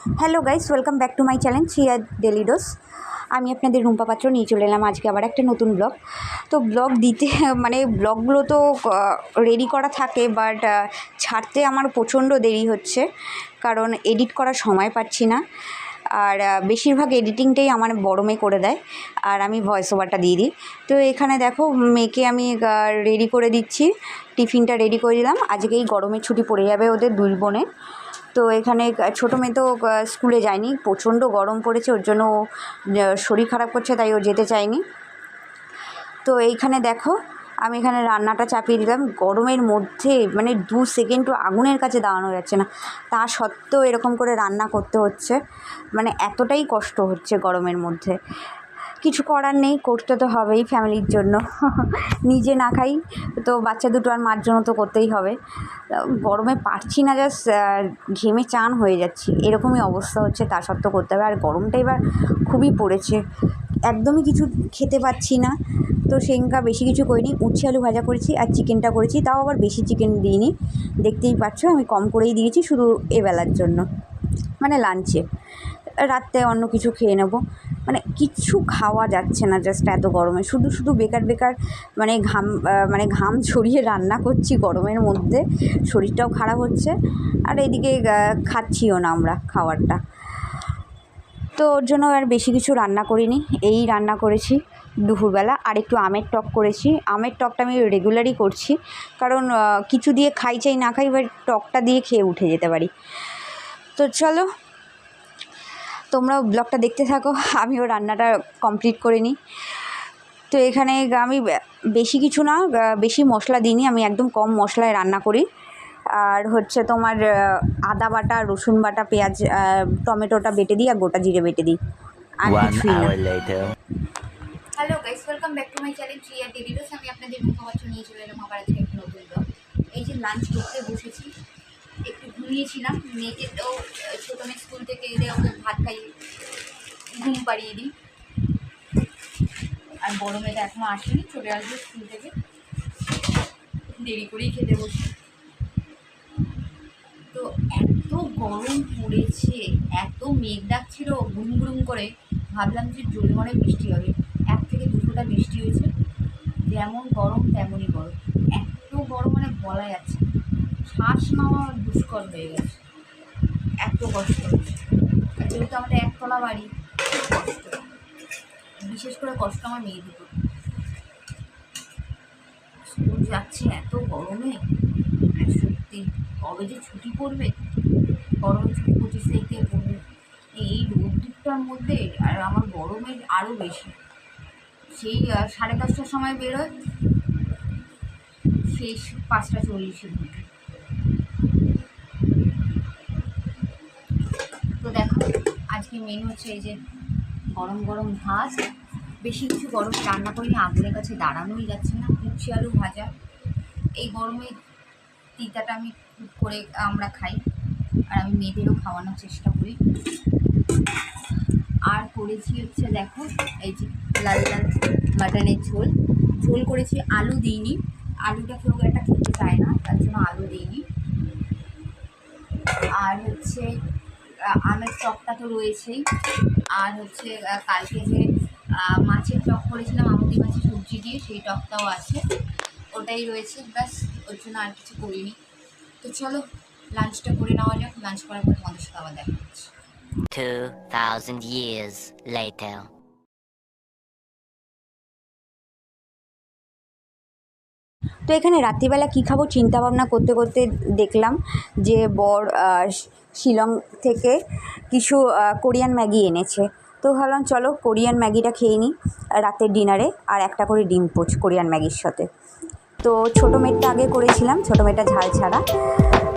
Hello guys, welcome back to my channel Shriya daily dose. আমি আপনাদের রুম্পা পাত্র নিয়ে চলে এলাম আজকে আবার একটা নতুন ব্লগ। তো ব্লগ দিতে মানে ব্লগগুলো তো রেডি করা থাকে, বাট ছাড়তে আমার প্রচণ্ড দেরি হচ্ছে, কারণ এডিট করার সময় পাচ্ছি না। আর বেশিরভাগ এডিটিংটাই আমার বড় মেয়ে করে দেয়, আর আমি ভয়েস ওভারটা দিয়ে দিই। তো এখানে দেখো, মেয়েকে আমি রেডি করে দিচ্ছি, টিফিনটা রেডি করে দিলাম। আজকে এই গরমের ছুটি পড়ে যাবে ওদের দুই বোনের। তো এখানে ছোটো মেয়ে তো স্কুলে যায়নি, প্রচণ্ড গরম পড়েছে, ওর জন্য শরীর খারাপ করছে, তাই ও যেতে চায়নি। তো এইখানে দেখো, আমি এখানে রান্নাটা চাপিয়ে দিলাম। গরমের মধ্যে মানে 2 সেকেন্ডও আগুনের কাছে দাঁড়ানো যাচ্ছে না, তা সত্ত্বেও এরকম করে রান্না করতে হচ্ছে। মানে এতটাই কষ্ট হচ্ছে গরমের মধ্যে, কিছু করার নেই, করতে তো হবেই ফ্যামিলির জন্য। নিজে না খাই তো বাচ্চা দুটো আর মার জন্য তো করতেই হবে। গরমে পারছি না, জাস্ট ঘেমে চান হয়ে যাচ্ছি, এরকমই অবস্থা হচ্ছে, তা সত্ত্বেও করতে হবে। আর গরমটা এবার খুবই পড়েছে, একদমই কিছু খেতে পাচ্ছি না। তো সেঙ্কা বেশি কিছু করিনি, উচ্ছে আলু ভাজা করেছি আর চিকেনটা করেছি, তাও আবার বেশি চিকেন দিইনি, দেখতেই পাচ্ছ আমি কম করেই দিয়েছি, শুধু এবেলার জন্য, মানে লাঞ্চে। রাত্রে অন্য কিছু খেয়ে নেব। মানে কিচ্ছু খাওয়া যাচ্ছে না, জাস্ট এত গরমে শুধু শুধু বেকার বেকার মানে ঘাম ছড়িয়ে রান্না করছি গরমের মধ্যে, শরীরটাও খারাপ হচ্ছে, আর এদিকে খাচ্ছিও না আমরা খাবারটা। তো ওর জন্য আর বেশি কিছু রান্না করিনি, এই রান্না করেছি দুপুরবেলা। আর একটু আমের টক করেছি। আমের টকটা আমি রেগুলারই করছি, কারণ কিছু দিয়ে খাই চাই না খাই, এবার টকটা দিয়ে খেয়ে উঠে যেতে পারি। তো চলো, তোমরাও ব্লগটা দেখতে থাকো, আমিও রান্নাটা কমপ্লিট করে নিই। তো এখানে আমি বেশি কিছু না, বেশি মশলা দিইনি, আমি একদম কম মশলায় রান্না করি। আর হচ্ছে তোমার আদা বাটা, রসুন বাটা, পেঁয়াজ, টমেটোটা বেটে দিই, আর গোটা জিরে বেটে দিই। আর কিছুই না। Hello guys, welcome back to my channel Shriya daily dose. আমি আপনাদের মুখপাত্র নিয়ে চলে এলাম আবার আজকে একটা নতুন ব্লগ। এই যে লাঞ্চ করতে বসেছি, একটু ঘুমিয়েছিলাম, মেয়েকে তো ছোটো মেয়ে স্কুল থেকে এলে ওকে ভাত খাইয়ে ঘুম পাড়িয়ে দিই। আর বড় মেয়েটা এখনও আসেনি, চলে আসবে স্কুল থেকে, দেরি করেই খেতে বসি। তো এত গরম পড়েছে, এত মেঘ ডাকছিল গুম গুম করে, ভাবলাম যে জোরে মনে বৃষ্টি হবে। 1 থেকে 2 ফোঁটা বৃষ্টি হয়েছে। যেমন গরম তেমনই গরম, এত গরম মানে বলা যাচ্ছে, শ্বাস নেওয়া দুষ্কর হয়ে গেছে, এত কষ্ট হচ্ছে। আর যেহেতু আমাদের একতলা বাড়ি, কষ্ট, বিশেষ করে কষ্ট আমার মেয়ে দুটো, স্কুল যাচ্ছে এত গরমে। আর সত্যি কবে যে ছুটি পড়বে, গরমের ছুটি 25 তারিখ থেকে পড়বে, এই রোদ্দুরটার মধ্যে। আর আমার গরমের আরও বেশি, সেই 10:30টার সময় বেরোয়, সেই 5:40-এ ঢুকে। তো দেখো, আজকে মেনু হচ্ছে এই যে গরম গরম ভাত, বেশি কিছু গরম রান্না করিনি, আগুনের কাছে দাঁড়ানোই যাচ্ছে না। উচ্ছে আলু ভাজা, এই গরমে তিতাটা আমি করে আমরা খাই, আর আমি মেয়েদেরও খাওয়ানোর চেষ্টা করি। আর করেছি হচ্ছে দেখো, এই যে লাল লাল মাটনের ঝোল, ঝোল করেছি, আলু দিইনি, আলুটা কেউ একটা খেতে চায় না, তার জন্য আলু দিইনি। আর হচ্ছে আমের টকটা তো রয়েছেই, আর হচ্ছে কালকে যে মাছের টক করেছিলাম আমুদি মাছের সবজি দিয়ে, সেই টকটাও আছে, ওটাই রয়েছে, ব্যাস, ওর জন্য আর কিছু করিনি। তো চলো লাঞ্চটা করে নেওয়া যাক, লাঞ্চ করার পর তোমাদের সাথে আবার দেখা হচ্ছে। 2000 years later. তো এখানে রাত্রিবেলা কী খাবো চিন্তা ভাবনা করতে করতে দেখলাম যে বর শিলং থেকে কিছু কোরিয়ান ম্যাগি এনেছে। তো ভাবলাম চলো কোরিয়ান ম্যাগিটা খেয়ে নিই রাতের ডিনারে, আর একটা করে ডিম পোচ কোরিয়ান ম্যাগির সাথে। তো ছোটো মেয়েটা আগে করেছিলাম, ছোটো মেয়েটা ঝাল ছাড়া।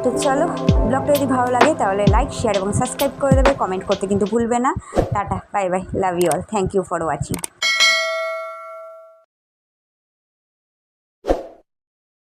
তো চলো, ব্লগটা যদি ভালো লাগে তাহলে লাইক, শেয়ার এবং সাবস্ক্রাইব করে দেবে, কমেন্ট করতে কিন্তু ভুলবে না। Tata, bye bye, love you all, thank you for watching.